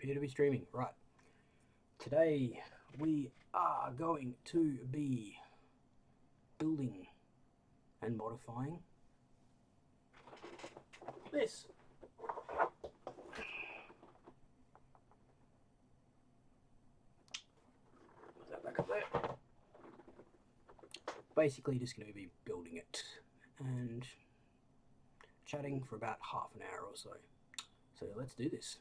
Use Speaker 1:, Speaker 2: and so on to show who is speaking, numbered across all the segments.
Speaker 1: appear to be streaming. Right. Today we are going to be building and modifying this. Put that back up there. Basically just going to be building it and chatting for about half an hour or so. So let's do this.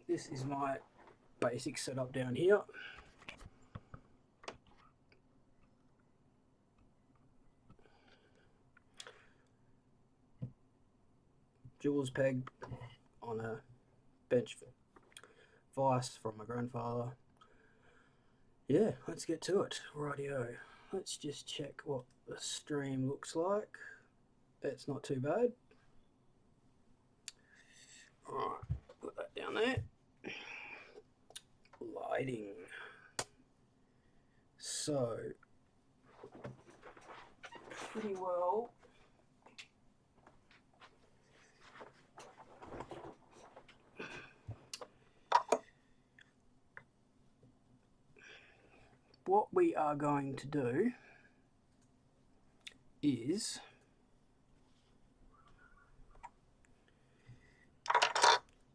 Speaker 1: This is my basic setup down here. Jeweler's peg on a bench vise from my grandfather. Yeah, let's get to it. Rightio. Let's just check what the stream looks like. It's not too bad. Alright, put that down there. Lighting. So, pretty well. What we are going to do is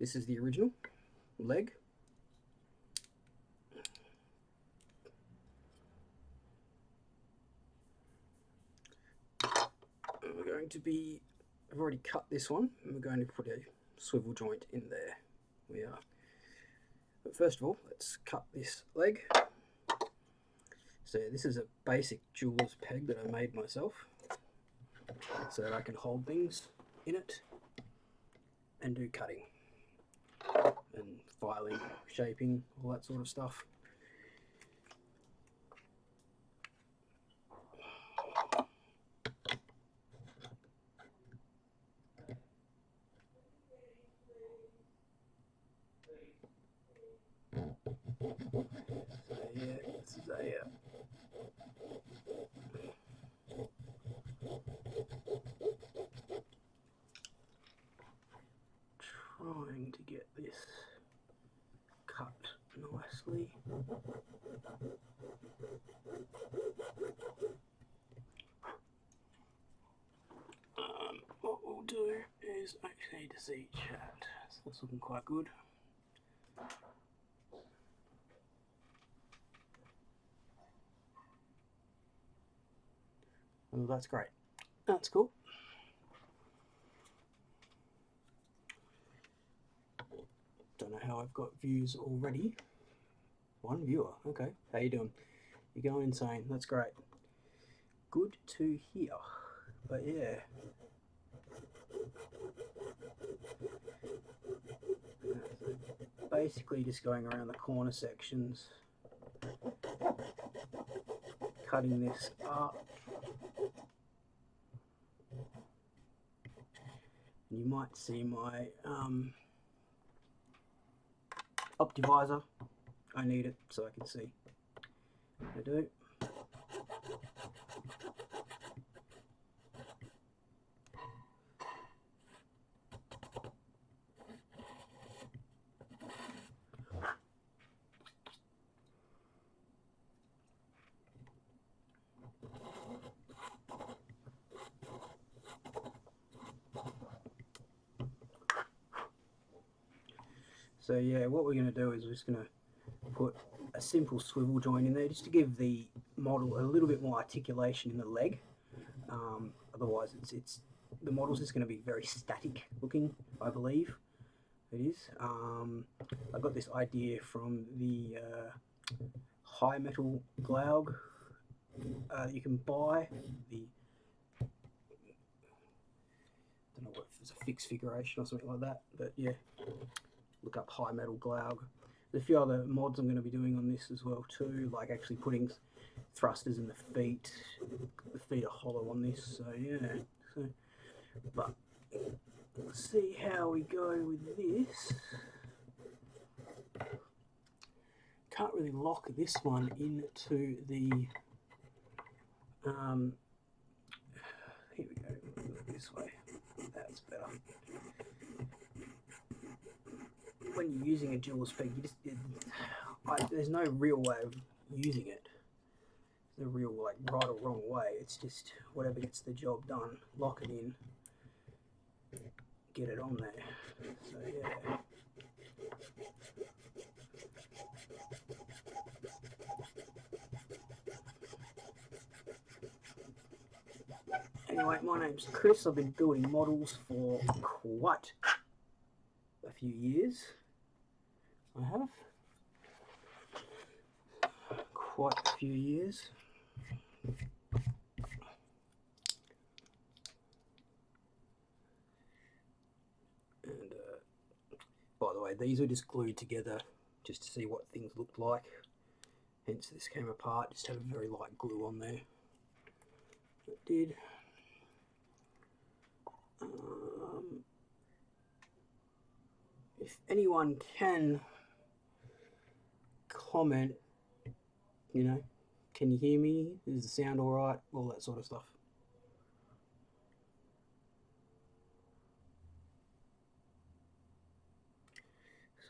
Speaker 1: this is the original leg. And we're going to be, I've already cut this one, and we're going to put a swivel joint in there. We are. But first of all, let's cut this leg. So this is a basic jeweler's peg that I made myself so that I can hold things in it and do cutting and filing, shaping, all that sort of stuff. So yeah, this is a trying to get this cut nicely. What we'll do is actually need to see chat. So that's looking quite good. Oh, that's great. That's cool. Don't know how I've got views already. One viewer. Okay. How you doing? You're going insane. That's great. Good to hear. But yeah. Basically just going around the corner sections, cutting this up. You might see my Optivisor. I need it so I can see. I do. So yeah, what we're going to do is we're just going to put a simple swivel joint in there just to give the model a little bit more articulation in the leg. Otherwise it's the model's just going to be very static looking, I believe it is. I got this idea from the high metal Glaug that you can buy. I don't know if it's a fixed figuration or something like that, but yeah, look up high metal Glaug. There's a few other mods I'm going to be doing on this as well too, like actually putting thrusters in the feet. The feet are hollow on this, so yeah. So, but let's see how we go with this. Can't really lock this one into the here we go, this way. That's better. When you're using a dual speed, there's no real way of using it. There's no real like right or wrong way. It's just whatever gets the job done. Lock it in. Get it on there. So yeah. Anyway, my name's Chris. I've been building models for quite a few years. I have. Quite a few years. And by the way, these were just glued together just to see what things looked like. Hence this came apart, just had a very light glue on there. It did. If anyone can comment, you know, can you hear me? Is the sound alright? All that sort of stuff.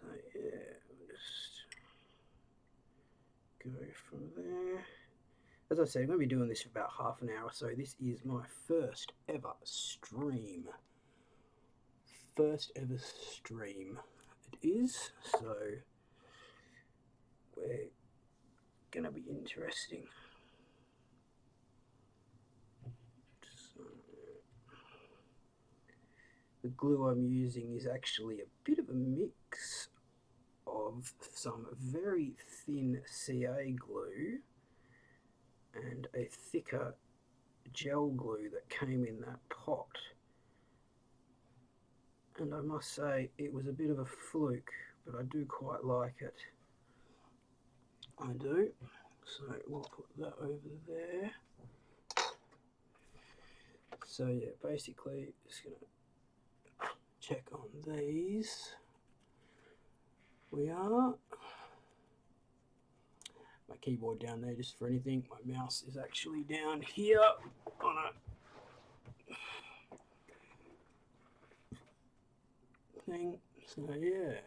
Speaker 1: So yeah, just go from there. As I said, I'm going to be doing this for about half an hour, so this is my first ever stream. First ever stream it is, so we're going to be interesting. So, the glue I'm using is actually a bit of a mix of some very thin CA glue and a thicker gel glue that came in that pot. And I must say it was a bit of a fluke, but I do quite like it. I do. So we'll put that over there. So yeah, basically just gonna check on these. We are. My keyboard down there just for anything. My mouse is actually down here on a thing. So yeah.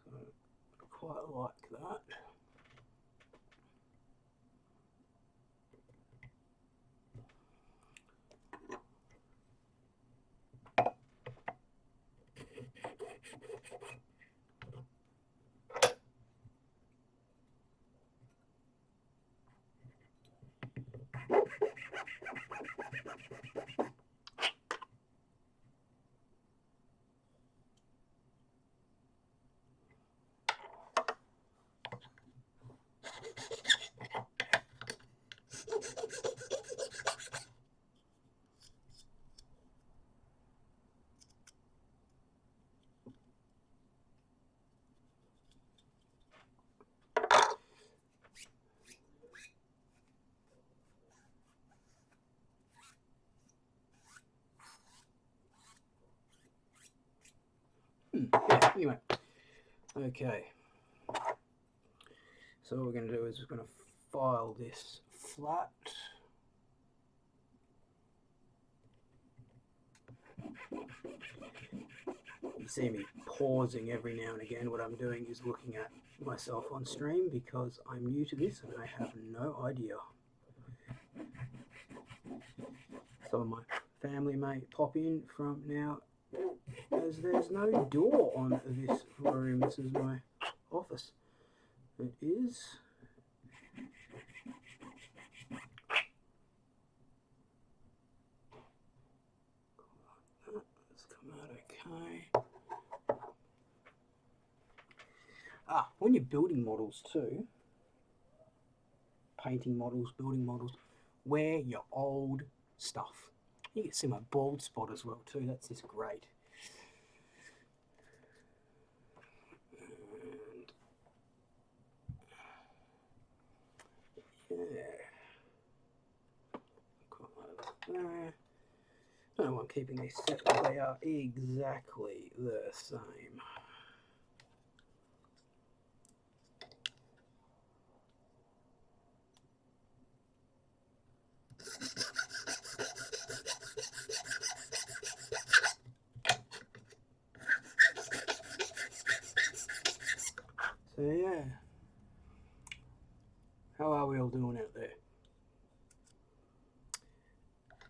Speaker 1: So quite like that. Yeah, anyway. Okay. So what we're going to do is we're going to file this flat. You see me pausing every now and again. What I'm doing is looking at myself on stream because I'm new to this and I have no idea. Some of my family may pop in from now, as there's no door on this room. This is my office. It is. Let's come out okay. When you're building models too, painting models, building models, wear your old stuff. You can see my bald spot as well too. That's just great. And yeah, quite like that. I don't know why I'm keeping these separate. They are exactly the same. So yeah, how are we all doing out there?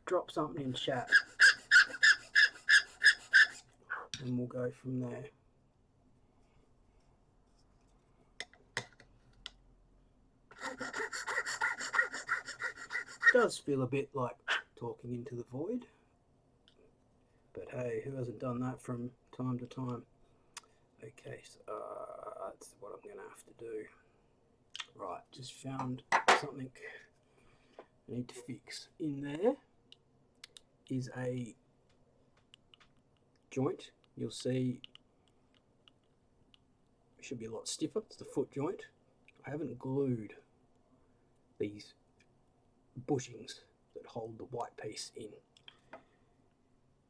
Speaker 1: Drop something in chat and we'll go from there. It does feel a bit like talking into the void, but hey, who hasn't done that from time to time? Okay, so that's what I'm gonna have to do. Right, just found something I need to fix. In there is a joint. You'll see it should be a lot stiffer. It's the foot joint. I haven't glued these bushings that hold the white piece in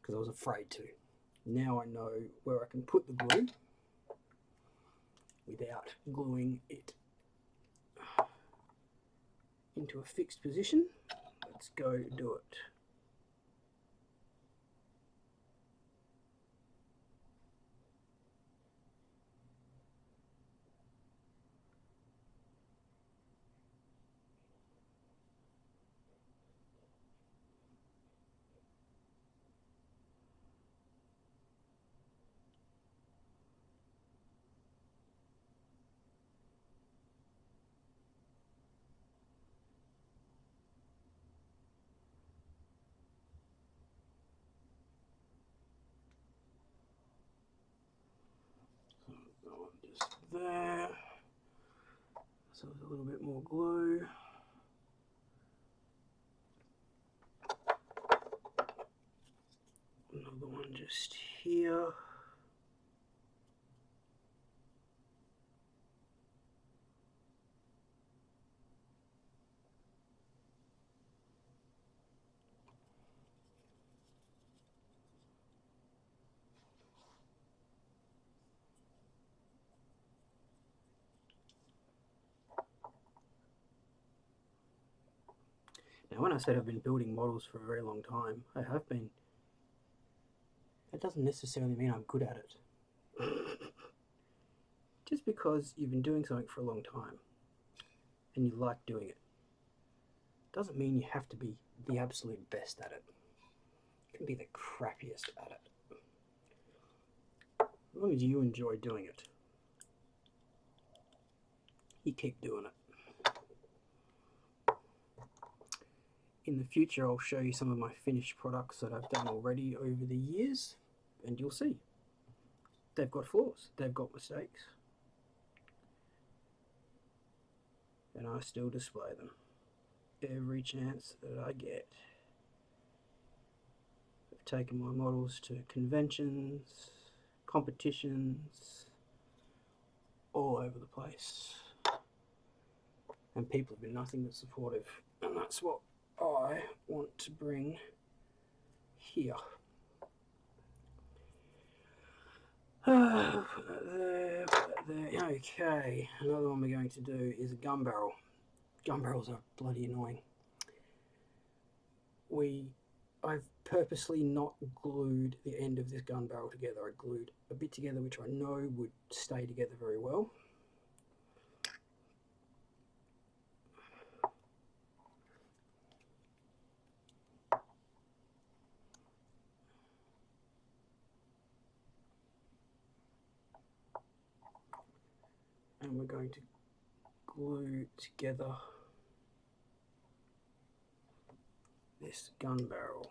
Speaker 1: because I was afraid to. Now I know where I can put the glue without gluing it into a fixed position. Let's go do it. Just there. So there's a little bit more glue. Another one just here. Now, when I said I've been building models for a very long time, I have been. That doesn't necessarily mean I'm good at it. Just because you've been doing something for a long time and you like doing it, doesn't mean you have to be the absolute best at it. You can be the crappiest at it. As long as you enjoy doing it, you keep doing it. In the future, I'll show you some of my finished products that I've done already over the years, and you'll see. They've got flaws, they've got mistakes, and I still display them every chance that I get. I've taken my models to conventions, competitions, all over the place, and people have been nothing but supportive, and that's what I want to bring here. There. Okay, another one we're going to do is a gun barrel. Gun barrels are bloody annoying. I've purposely not glued the end of this gun barrel together. I glued a bit together which I know would stay together very well. And we're going to glue together this gun barrel.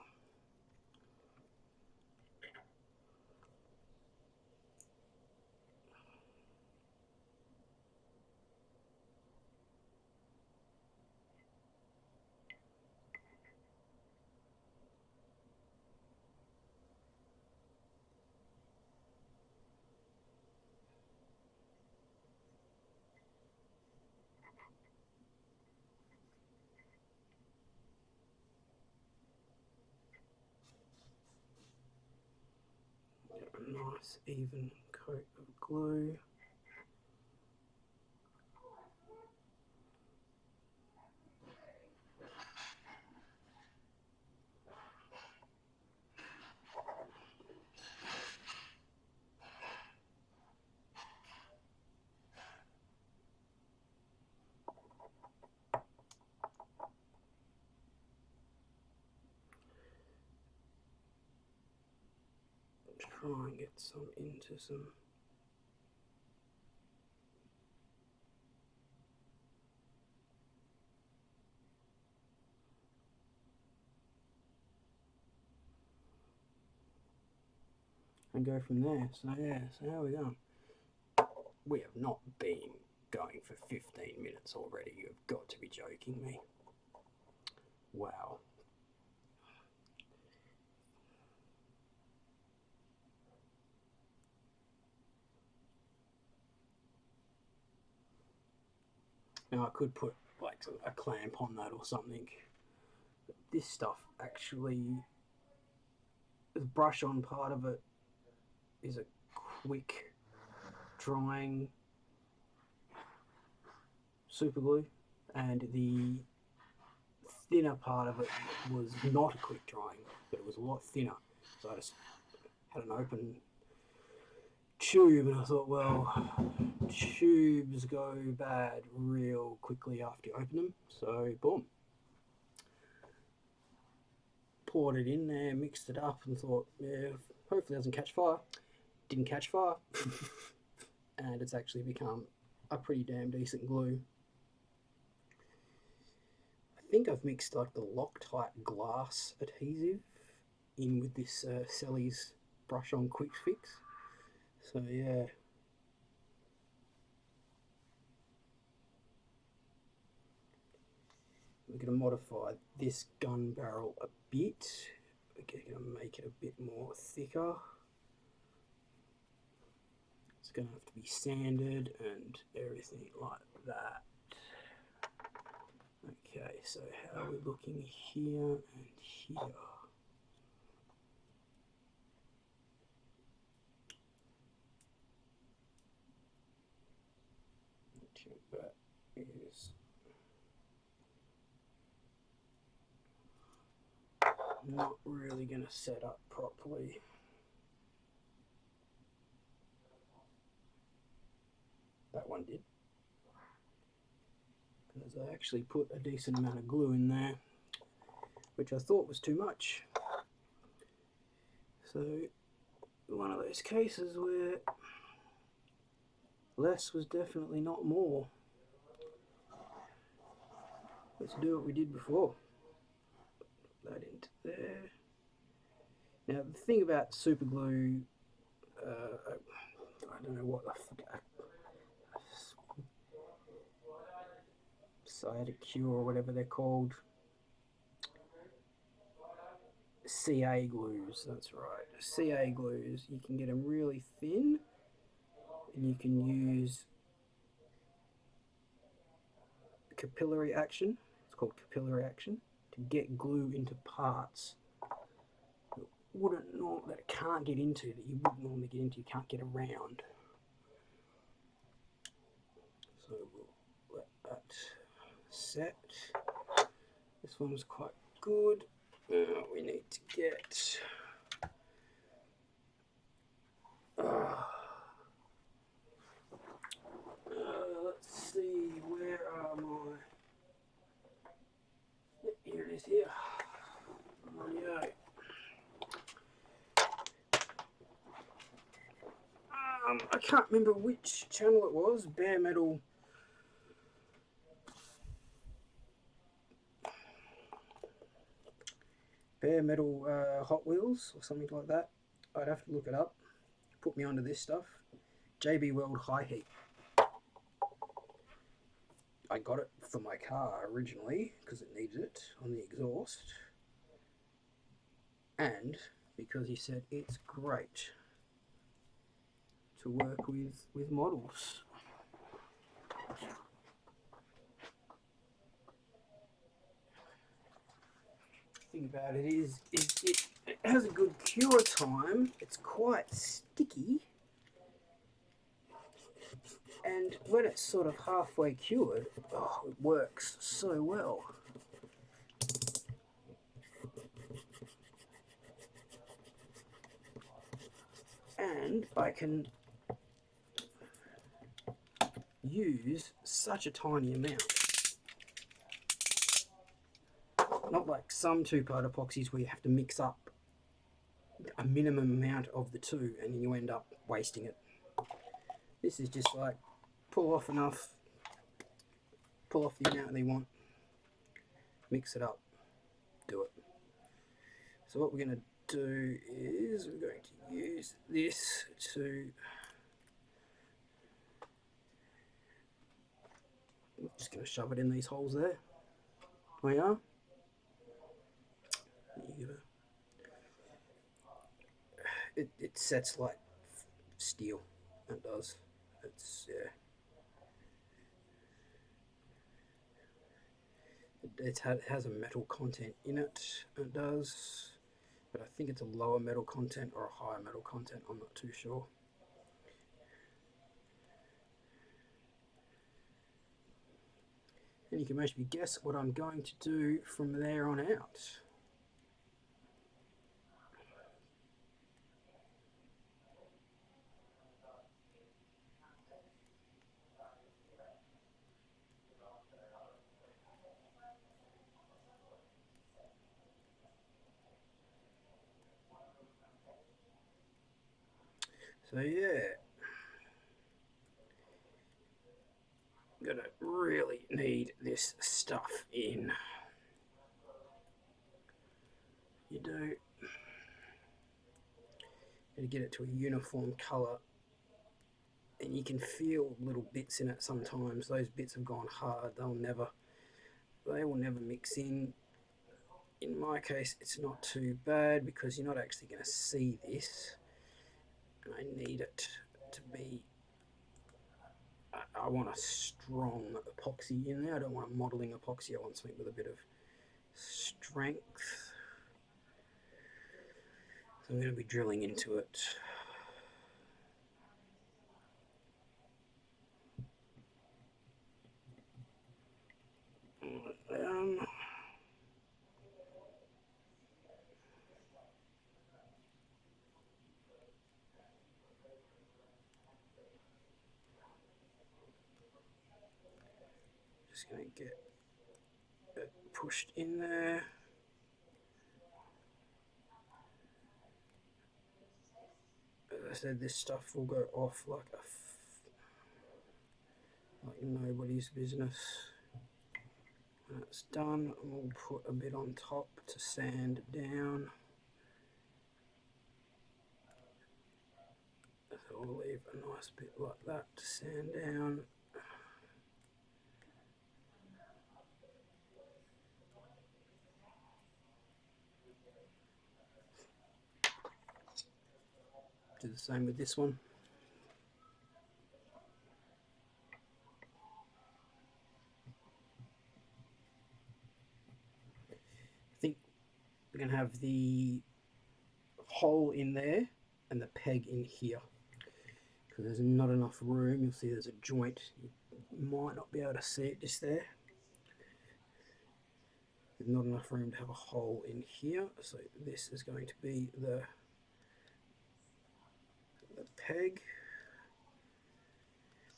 Speaker 1: A nice even coat of glue. try and get some into some. And go from there. So yeah, so how are we going? We have not been going for 15 minutes already. You've got to be joking me. Wow. Now I could put like a clamp on that or something. But this stuff actually, the brush on part of it is a quick drying super glue, and the thinner part of it was not a quick drying, but it was a lot thinner. So I just had an open tube, and I thought, well, tubes go bad real quickly after you open them. So boom, poured it in there, mixed it up, and thought, yeah, hopefully it doesn't catch fire. Didn't catch fire. And it's actually become a pretty damn decent glue. I think I've mixed like the Loctite glass adhesive in with this Selly's brush on quick fix. So yeah. We're going to modify this gun barrel a bit. We're going to make it a bit more thicker. It's going to have to be sanded and everything like that. Okay, so how are we looking here and here? Okay, that is not really going to set up properly. That one did. Because I actually put a decent amount of glue in there, which I thought was too much. So, one of those cases where less was definitely not more. Let's do what we did before. Put that into there. Now, the thing about super glue, I don't know what the sciatic cure or whatever they're called. CA glues, that's right. CA glues, you can get them really thin, and you can use capillary action, it's called capillary action, to get glue into parts that it can't get into, that you wouldn't normally get into, you can't get around. So we'll let that set. This one was quite good. We need to get let's see, where are my, here it is here. Rightio. I can't remember which channel it was, Bare Metal Hot Wheels or something like that. I'd have to look it up. Put me onto this stuff. JB Weld High Heat. I got it for my car originally because it needs it on the exhaust, and because he said it's great to work with models. The thing about it is it has a good cure time. It's quite sticky, and when it's sort of halfway cured, oh, it works so well. And I can use such a tiny amount. Not like some two-part epoxies where you have to mix up a minimum amount of the two, and you end up wasting it. This is just like pull off enough, pull off the amount they want, mix it up, do it. So what we're going to do is we're going to use this to, I'm just going to shove it in these holes there. We are. It sets like steel. It does. It's, yeah. It has a metal content in it. It does. But I think it's a lower metal content or a higher metal content. I'm not too sure. And you can maybe guess what I'm going to do from there on out. So yeah, gonna really need this stuff in. You do. Gotta get it to a uniform colour, and you can feel little bits in it sometimes. Those bits have gone hard. They will never mix in. In my case, it's not too bad because you're not actually going to see this. I need it to be, I want a strong epoxy in there. I don't want a modelling epoxy. I want something with a bit of strength. So I'm going to be drilling into it. Just going to get it pushed in there. As I said, this stuff will go off like nobody's business. When it's done, we'll put a bit on top to sand down. So we'll leave a nice bit like that to sand down. Do the same with this one. I think we're going to have the hole in there and the peg in here because there's not enough room. You'll see there's a joint. You might not be able to see it just there. There's not enough room to have a hole in here, so this is going to be the peg.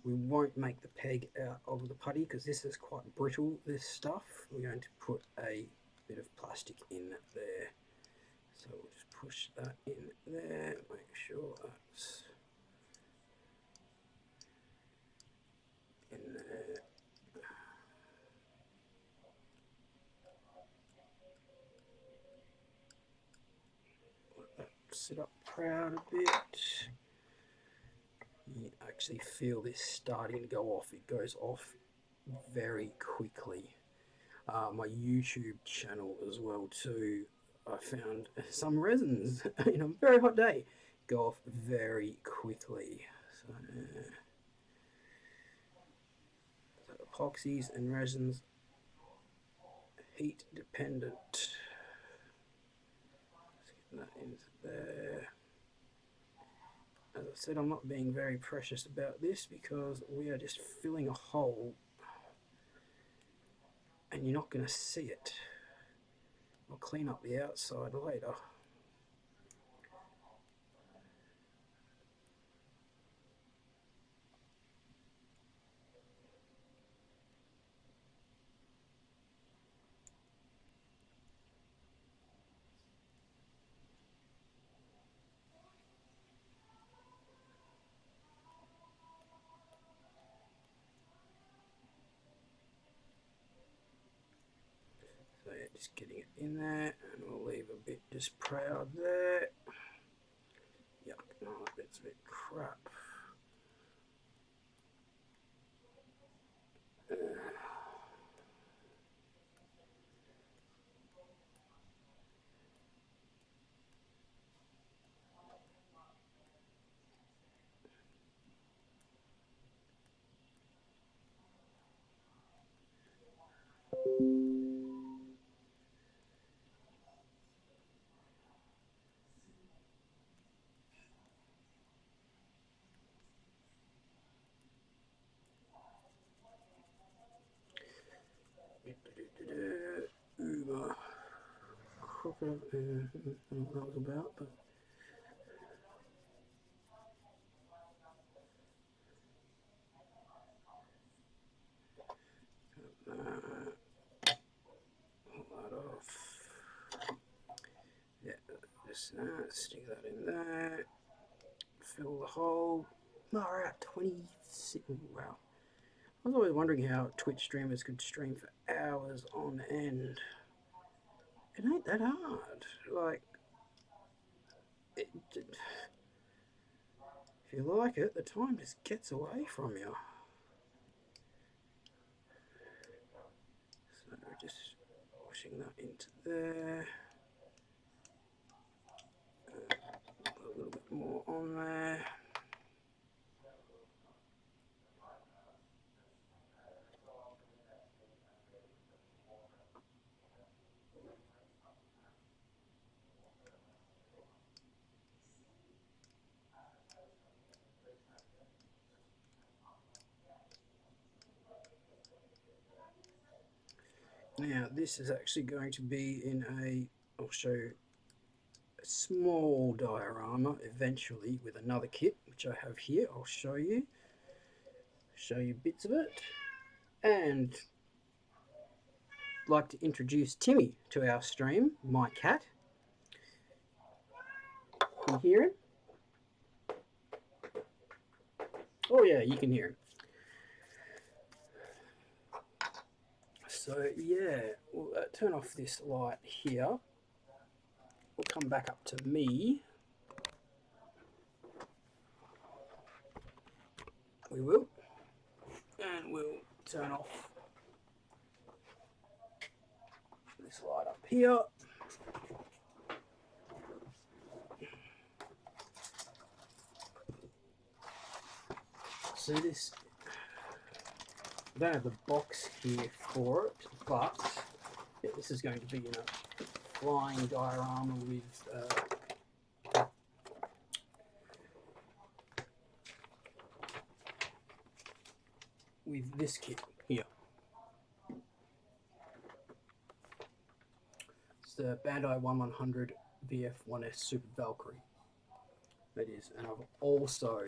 Speaker 1: We won't make the peg out of the putty because this is quite brittle, this stuff. We're going to put a bit of plastic in there. So we'll just push that in there, make sure that's in there. Let that sit up proud a bit. You actually feel this starting to go off. It goes off very quickly. My YouTube channel as well too, I found some resins in a very hot day go off very quickly. So epoxies and resins, heat dependent. Let's get that into there. As I said, I'm not being very precious about this because we are just filling a hole and you're not going to see it. I'll clean up the outside later. Just getting it in there, and we'll leave a bit just proud there. Yuck, no, that's a bit crap. Uber. Crocodile. I don't know what that was about, but. Pull that off. Yeah, just stick that in there. Fill the hole. No, we're at 26. Wow. I was always wondering how Twitch streamers could stream for hours on end. It ain't that hard. Like, if you like it, the time just gets away from you. So just pushing that into there. Put a little bit more on there. Now this is actually going to be in I'll show you a small diorama eventually with another kit, which I have here. I'll show you bits of it. And I'd like to introduce Timmy to our stream, my cat. Can you hear him? Oh yeah, you can hear him. So yeah, we'll turn off this light here. We'll come back up to me. We will. And we'll turn off this light up here. So this, I don't have the box here for it, but yeah, this is going to be in a flying diorama with this kit here. It's the Bandai 1100 VF1S Super Valkyrie. That is, and I've also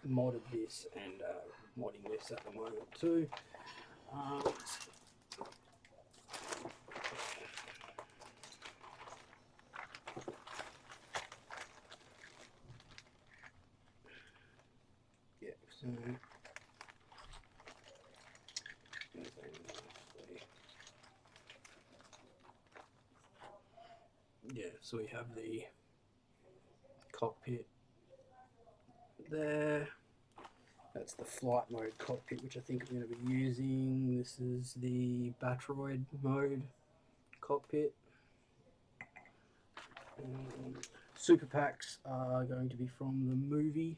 Speaker 1: modded this and modding this at the moment too. Yeah, so yeah, so we have the cockpit there. That's the flight mode cockpit, which I think I'm going to be using. This is the Batroid mode cockpit. Super packs are going to be from the movie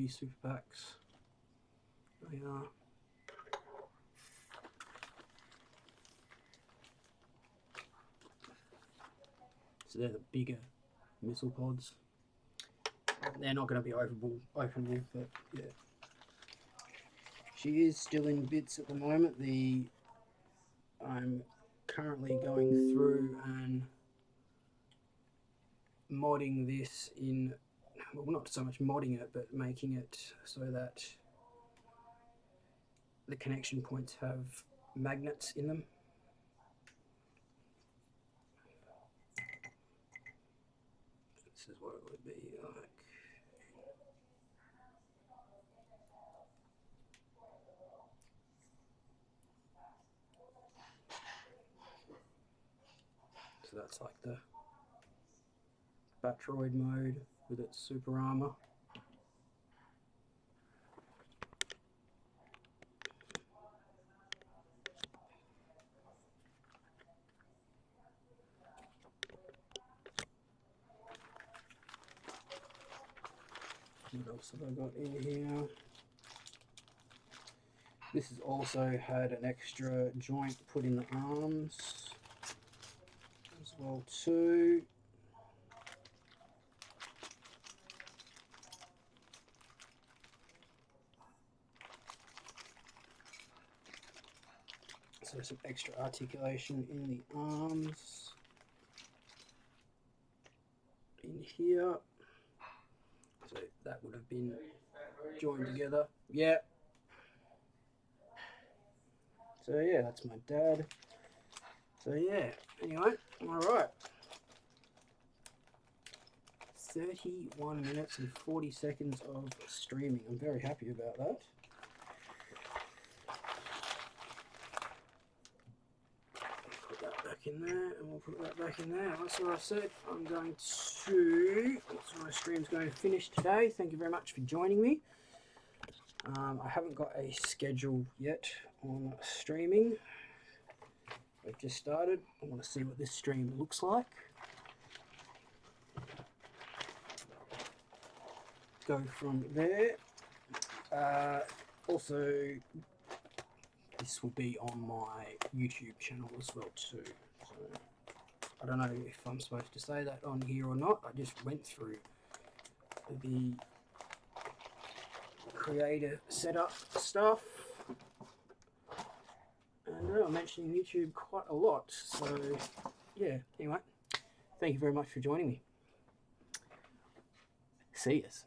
Speaker 1: super packs. They are. So they're the bigger missile pods. They're not going to be openable, but yeah. She is still in bits at the moment. I'm currently going through and modding this in, well, not so much modding it, but making it so that the connection points have magnets in them. This is what it would be like. So that's like the Batroid mode with its super armor. What else have I got in here? This has also had an extra joint put in the arms as well too. So some extra articulation in the arms. In here. So that would have been joined together. Yeah. So yeah, that's my dad. So yeah, anyway, alright. 31 minutes and 40 seconds of streaming. I'm very happy about that. Put that back in there, and we'll put that back in there. That's what I said. I'm going to... So my stream's going to finish today. Thank you very much for joining me. I haven't got a schedule yet on streaming. I've just started. I want to see what this stream looks like. Go from there. Also, this will be on my YouTube channel as well too. So I don't know if I'm supposed to say that on here or not. I just went through the creator setup stuff, and I'm mentioning YouTube quite a lot. So yeah, anyway, thank you very much for joining me. See yous.